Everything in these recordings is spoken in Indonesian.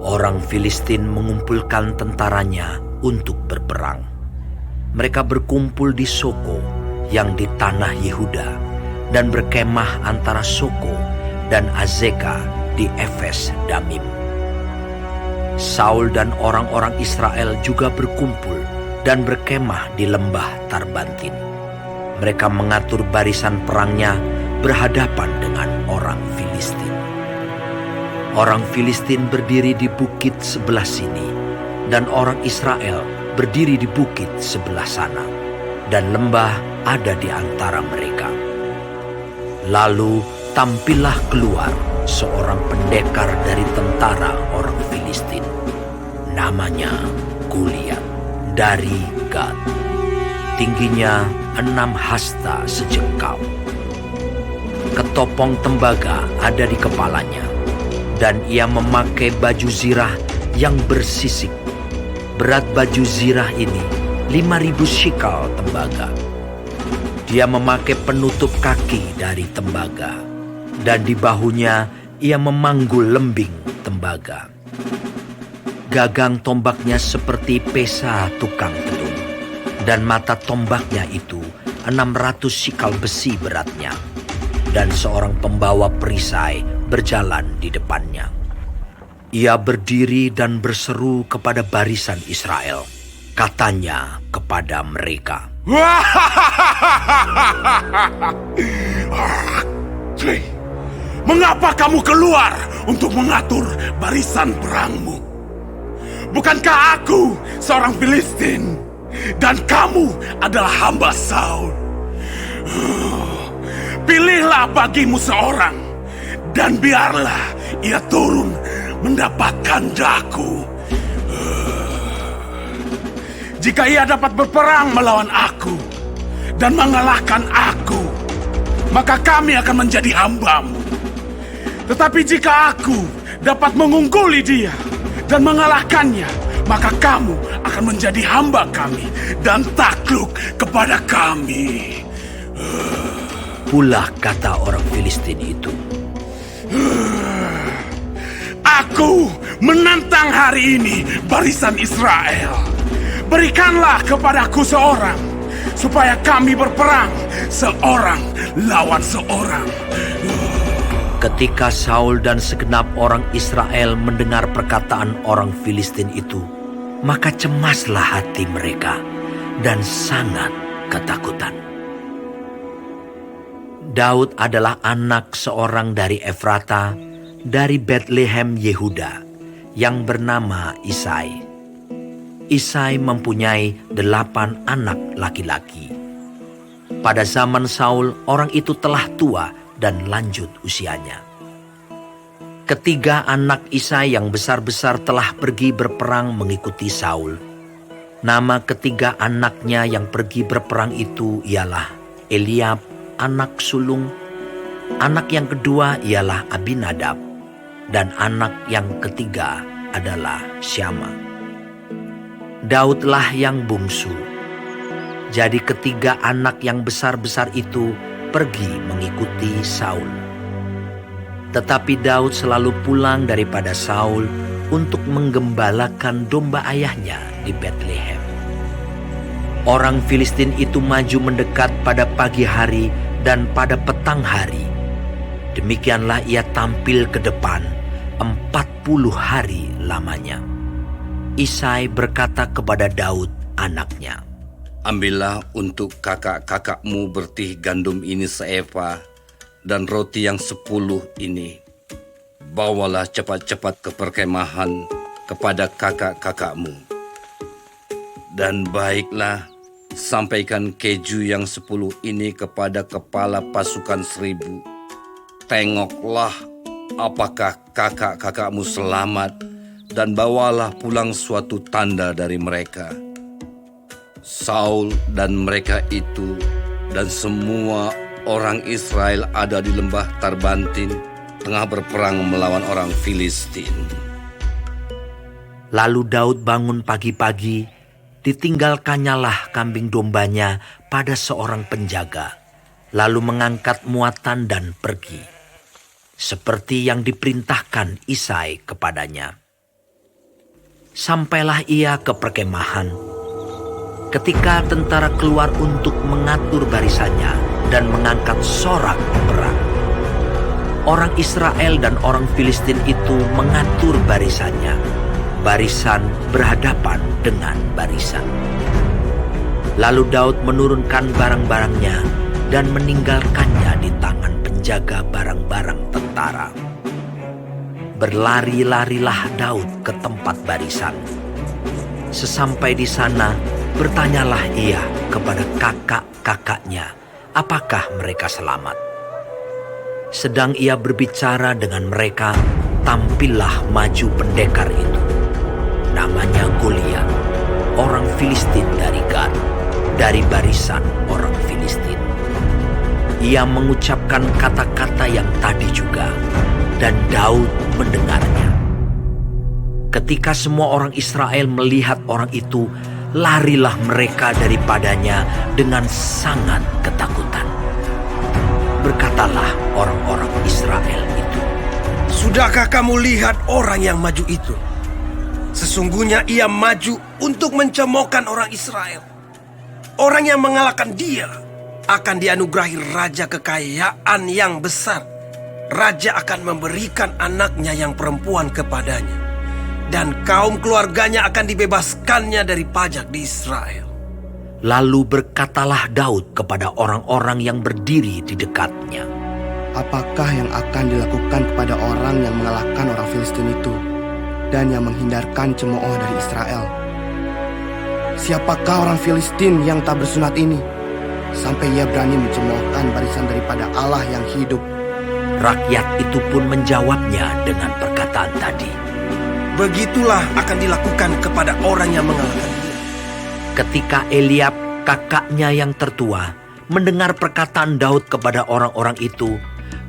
Orang Filistin mengumpulkan tentaranya untuk berperang. Mereka berkumpul di Soko yang di tanah Yehuda dan berkemah antara Soko dan Azeka di Efes Damim. Saul dan orang-orang Israel juga berkumpul dan berkemah di lembah Tarbantin. Mereka mengatur barisan perangnya berhadapan dengan orang Filistin. Orang Filistin berdiri di bukit sebelah sini, dan orang Israel berdiri di bukit sebelah sana, dan lembah ada di antara mereka. Lalu tampillah keluar seorang pendekar dari tentara orang Filistin. Namanya Goliat dari Gat. Tingginya 6 hasta sejengkal. Ketopong tembaga ada di kepalanya, dan ia memakai baju zirah yang bersisik. Berat baju zirah ini 5.000 shikal tembaga. Dia memakai penutup kaki dari tembaga, dan di bahunya ia memanggul lembing tembaga. Gagang tombaknya seperti pesa tukang pedung, dan mata tombaknya itu 600 shikal besi beratnya, dan seorang pembawa perisai berjalan di depannya. Ia berdiri dan berseru kepada barisan Israel. Katanya kepada mereka, "Mengapa kamu keluar untuk mengatur barisan perangmu? Bukankah aku seorang Filistin dan kamu adalah hamba Saul? Pilihlah bagimu seorang, dan biarlah ia turun mendapatkan daku. Jika ia dapat berperang melawan aku dan mengalahkan aku, maka kami akan menjadi hambamu. Tetapi jika aku dapat mengungguli dia dan mengalahkannya, maka kamu akan menjadi hamba kami dan takluk kepada kami." Pula kata orang Filistin itu, "Aku menantang hari ini barisan Israel. Berikanlah kepadaku seorang, supaya kami berperang seorang lawan seorang." Ketika Saul dan segenap orang Israel mendengar perkataan orang Filistin itu, maka cemaslah hati mereka dan sangat ketakutan. Daud adalah anak seorang dari Efrata, dari Betlehem Yehuda, yang bernama Isai. Isai mempunyai 8 anak laki-laki. Pada zaman Saul, orang itu telah tua dan lanjut usianya. Ketiga anak Isai yang besar-besar telah pergi berperang mengikuti Saul. Nama ketiga anaknya yang pergi berperang itu ialah Eliab, anak sulung. Anak yang kedua ialah Abinadab, dan anak yang ketiga adalah Syama. Daudlah yang bungsu. Jadi ketiga anak yang besar-besar itu pergi mengikuti Saul. Tetapi Daud selalu pulang daripada Saul untuk menggembalakan domba ayahnya di Betlehem. Orang Filistin itu maju mendekat pada pagi hari dan pada petang hari. Demikianlah ia tampil ke depan 40 hari lamanya. Isai berkata kepada Daud anaknya, "Ambillah untuk kakak-kakakmu bertih gandum ini seeva, dan roti yang 10 ini. Bawalah cepat-cepat ke perkemahan kepada kakak-kakakmu. Dan baiklah, sampaikan keju yang 10 ini kepada kepala pasukan 1000. Tengoklah apakah kakak-kakakmu selamat, dan bawalah pulang suatu tanda dari mereka." Saul dan mereka itu dan semua orang Israel ada di lembah Tarbantin, tengah berperang melawan orang Filistin. Lalu Daud bangun pagi-pagi, ditinggalkannyalah kambing dombanya pada seorang penjaga, lalu mengangkat muatan dan pergi, seperti yang diperintahkan Isai kepadanya. Sampailah ia ke perkemahan. Ketika tentara keluar untuk mengatur barisannya dan mengangkat sorak perang, orang Israel dan orang Filistin itu mengatur barisannya. Barisan berhadapan dengan barisan. Lalu Daud menurunkan barang-barangnya dan meninggalkannya di tangan penjaga barang-barang tentara. Berlari-larilah Daud ke tempat barisan. Sesampai di sana, bertanyalah ia kepada kakak-kakaknya, apakah mereka selamat. Sedang ia berbicara dengan mereka, tampillah maju pendekar itu. Namanya Goliat, orang Filistin dari Gad, dari barisan orang Filistin. Ia mengucapkan kata-kata yang tadi juga, dan Daud mendengarnya. Ketika semua orang Israel melihat orang itu, larilah mereka daripadanya dengan sangat ketakutan. Berkatalah orang-orang Israel itu, "Sudahkah kamu lihat orang yang maju itu? Sesungguhnya ia maju untuk mencemoohkan orang Israel. Orang yang mengalahkan dia akan dianugerahi raja kekayaan yang besar. Raja akan memberikan anaknya yang perempuan kepadanya, dan kaum keluarganya akan dibebaskannya dari pajak di Israel." Lalu berkatalah Daud kepada orang-orang yang berdiri di dekatnya, "Apakah yang akan dilakukan kepada orang yang mengalahkan orang Filistin itu dan yang menghindarkan cemooh dari Israel? Siapakah orang Filistin yang tak bersunat ini, sampai ia berani mencemoohkan barisan daripada Allah yang hidup?" Rakyat itu pun menjawabnya dengan perkataan tadi. Begitulah akan dilakukan kepada orang yang mengalahkan dia. Ketika Eliab, kakaknya yang tertua, mendengar perkataan Daud kepada orang-orang itu,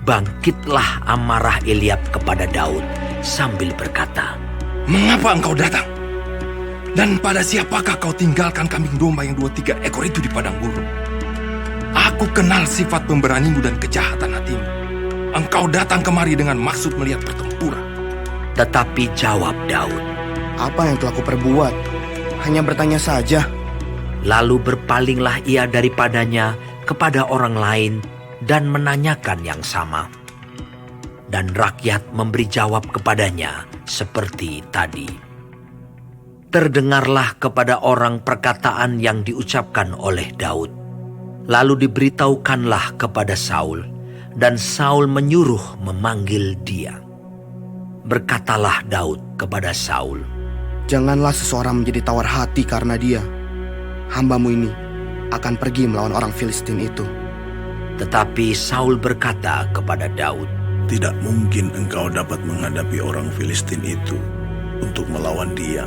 bangkitlah amarah Eliab kepada Daud sambil berkata, "Mengapa engkau datang? Dan pada siapakah kau tinggalkan kambing domba yang 2-3 ekor itu di padang gurun? Aku kenal sifat pemberanimu dan kejahatan hatimu. Engkau datang kemari dengan maksud melihat pertempuran." Tetapi jawab Daud, "Apa yang telah kuperbuat? Hanya bertanya saja." Lalu berpalinglah ia daripadanya kepada orang lain dan menanyakan yang sama. Dan rakyat memberi jawab kepadanya seperti tadi. Terdengarlah kepada orang perkataan yang diucapkan oleh Daud. Lalu diberitahukanlah kepada Saul, dan Saul menyuruh memanggil dia. Berkatalah Daud kepada Saul, "Janganlah seseorang menjadi tawar hati karena dia. Hambamu ini akan pergi melawan orang Filistin itu." Tetapi Saul berkata kepada Daud, Tidak mungkin engkau dapat menghadapi orang Filistin itu untuk melawan dia,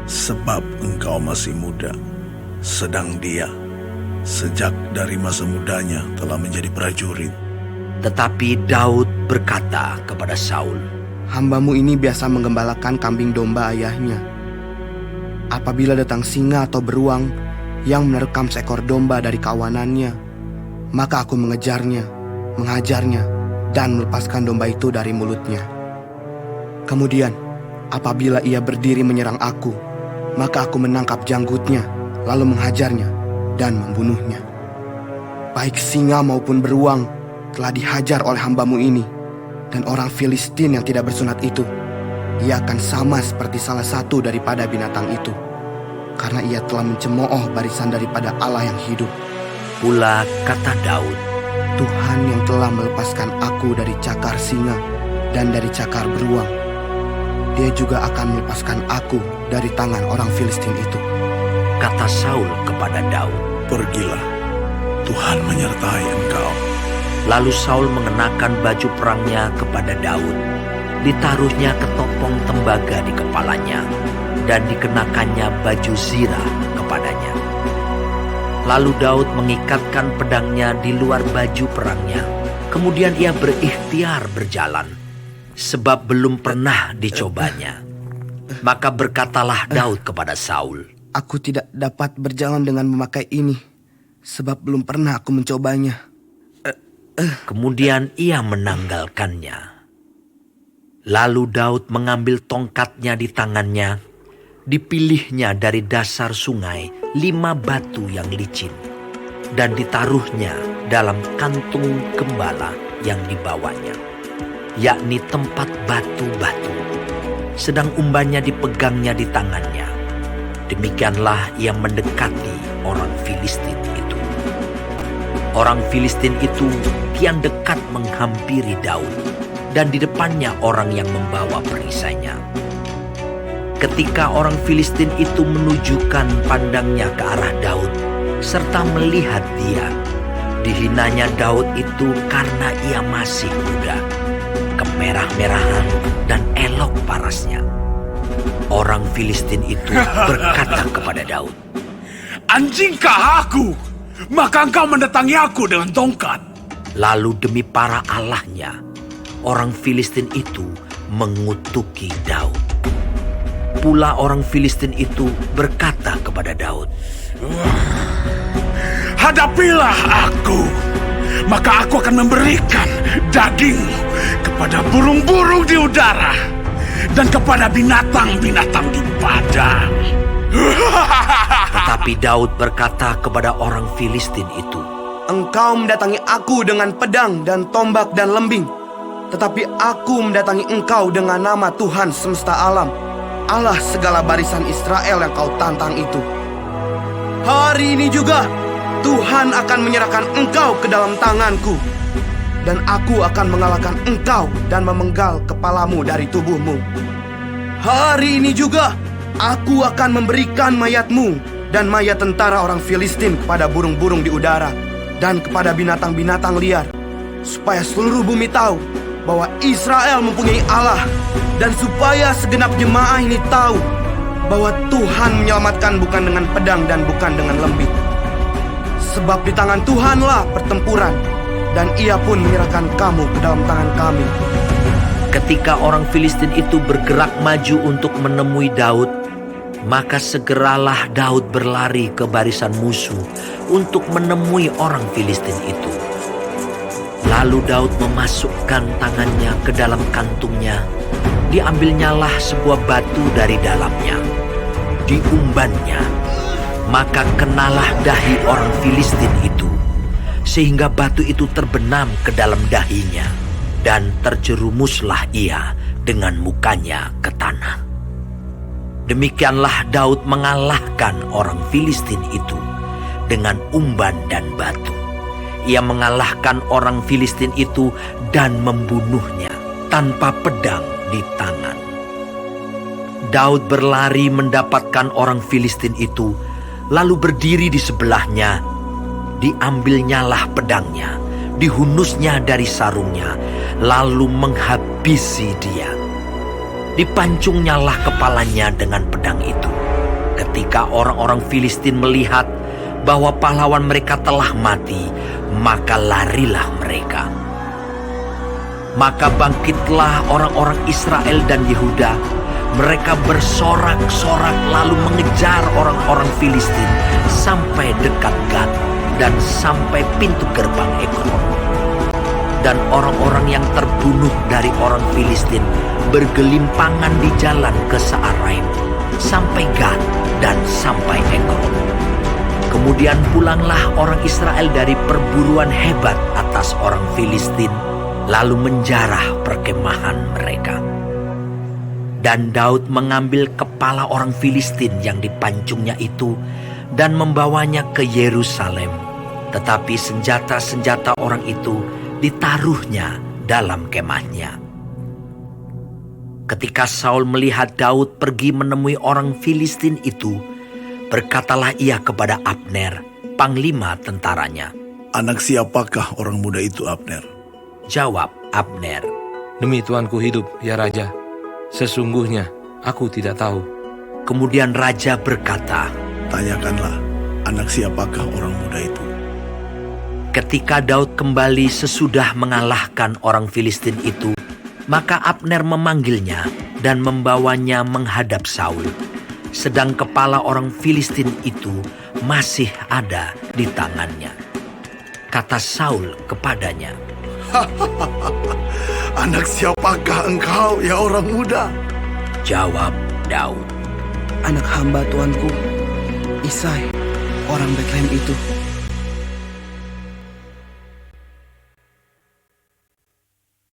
sebab engkau masih muda, sedang dia sejak dari masa mudanya telah menjadi prajurit. Tetapi Daud berkata kepada Saul, "Hambamu ini biasa menggembalakan kambing domba ayahnya. Apabila datang singa atau beruang yang menerkam seekor domba dari kawanannya, maka aku mengejarnya, menghajarnya, dan melepaskan domba itu dari mulutnya. Kemudian, apabila ia berdiri menyerang aku, maka aku menangkap janggutnya, lalu menghajarnya dan membunuhnya. Baik singa maupun beruang telah dihajar oleh hambamu ini, dan orang Filistin yang tidak bersunat itu, ia akan sama seperti salah satu daripada binatang itu, karena ia telah mencemooh barisan daripada Allah yang hidup." Pula kata Daud, "Tuhan yang telah melepaskan aku dari cakar singa dan dari cakar beruang, Dia juga akan melepaskan aku dari tangan orang Filistin itu." kata Saul kepada Daud. Pergilah, Tuhan menyertai engkau. Lalu Saul mengenakan baju perangnya kepada Daud. Ditaruhnya ketopong tembaga di kepalanya, dan dikenakannya baju zirah kepadanya. Lalu Daud mengikatkan pedangnya di luar baju perangnya. Kemudian ia berikhtiar berjalan, sebab belum pernah dicobanya. Maka berkatalah Daud kepada Saul, "Aku tidak dapat berjalan dengan memakai ini, sebab belum pernah aku mencobanya." Kemudian ia menanggalkannya. Lalu Daud mengambil tongkatnya di tangannya Dipilihnya dari dasar sungai 5 batu yang licin, dan ditaruhnya dalam kantung gembala yang dibawanya, yakni tempat batu-batu, sedang umbannya dipegangnya di tangannya. Demikianlah ia mendekati orang Filistin itu. Orang Filistin itu kian dekat menghampiri Daud, dan di depannya orang yang membawa perisainya. Ketika orang Filistin itu menunjukkan pandangnya ke arah Daud, serta melihat dia, dihinanya Daud itu karena ia masih muda, kemerah-merahan dan elok parasnya. Orang Filistin itu berkata kepada Daud, "Anjingkah aku? Maka engkau mendatangi aku dengan tongkat." Lalu demi para allahnya, orang Filistin itu mengutuki Daud. Pula orang Filistin itu berkata kepada Daud, "Hadapilah aku, maka aku akan memberikan daging kepada burung-burung di udara dan kepada binatang-binatang di padang." Tetapi Daud berkata kepada orang Filistin itu, Engkau mendatangi aku dengan pedang dan tombak dan lembing, tetapi aku mendatangi engkau dengan nama Tuhan semesta alam, Allah segala barisan Israel yang kau tantang itu. Hari ini juga Tuhan akan menyerahkan engkau ke dalam tanganku, dan aku akan mengalahkan engkau dan memenggal kepalamu dari tubuhmu. Hari ini juga aku akan memberikan mayatmu dan mayat tentara orang Filistin kepada burung-burung di udara dan kepada binatang-binatang liar, supaya seluruh bumi tahu bahwa Israel mempunyai Allah, dan supaya segenap jemaah ini tahu bahwa Tuhan menyelamatkan bukan dengan pedang dan bukan dengan lembing. Sebab di tangan Tuhanlah pertempuran, dan ia pun menyerahkan kamu ke dalam tangan kami. ketika orang Filistin itu bergerak maju untuk menemui Daud, maka segeralah Daud berlari ke barisan musuh untuk menemui orang Filistin itu. Lalu Daud memasukkan tangannya ke dalam kantungnya. Diambilnyalah sebuah batu dari dalamnya. Diumbannya. Maka kenalah dahi orang Filistin itu, sehingga batu itu terbenam ke dalam dahinya, dan terjerumuslah ia dengan mukanya ke tanah. Demikianlah Daud mengalahkan orang Filistin itu dengan umban dan batu. Ia mengalahkan orang Filistin itu dan membunuhnya tanpa pedang di tangan. Daud berlari mendapatkan orang Filistin itu, lalu berdiri di sebelahnya. Diambilnyalah pedangnya, dihunusnya dari sarungnya, lalu menghabisi dia. Dipancungnyalah kepalanya dengan pedang itu. Ketika orang-orang Filistin melihat bahwa pahlawan mereka telah mati, maka larilah mereka. Maka bangkitlah orang-orang Israel dan Yehuda. Mereka bersorak-sorak lalu mengejar orang-orang Filistin sampai dekat Gat dan sampai pintu gerbang Ekron. Dan orang-orang yang terbunuh dari orang Filistin bergelimpangan di jalan ke Saaraim sampai Gat dan sampai Ekron. Kemudian pulanglah orang Israel dari perburuan hebat atas orang Filistin, lalu menjarah perkemahan mereka. Dan Daud mengambil kepala orang Filistin yang dipancungnya itu dan membawanya ke Yerusalem. Tetapi senjata-senjata orang itu ditaruhnya dalam kemahnya. Ketika Saul melihat Daud pergi menemui orang Filistin itu, berkatalah ia kepada Abner, panglima tentaranya. Anak siapakah orang muda itu, Abner? Jawab Abner, Demi Tuanku hidup, ya Raja, sesungguhnya aku tidak tahu. Kemudian Raja berkata, Tanyakanlah, anak siapakah orang muda itu? ketika Daud kembali sesudah mengalahkan orang Filistin itu, maka Abner memanggilnya dan membawanya menghadap Saul. Sedang kepala orang Filistin itu masih ada di tangannya. Kata Saul kepadanya, Anak siapakah engkau, ya orang muda? jawab Daud, anak hamba tuanku, Isai, orang Bethlehem itu.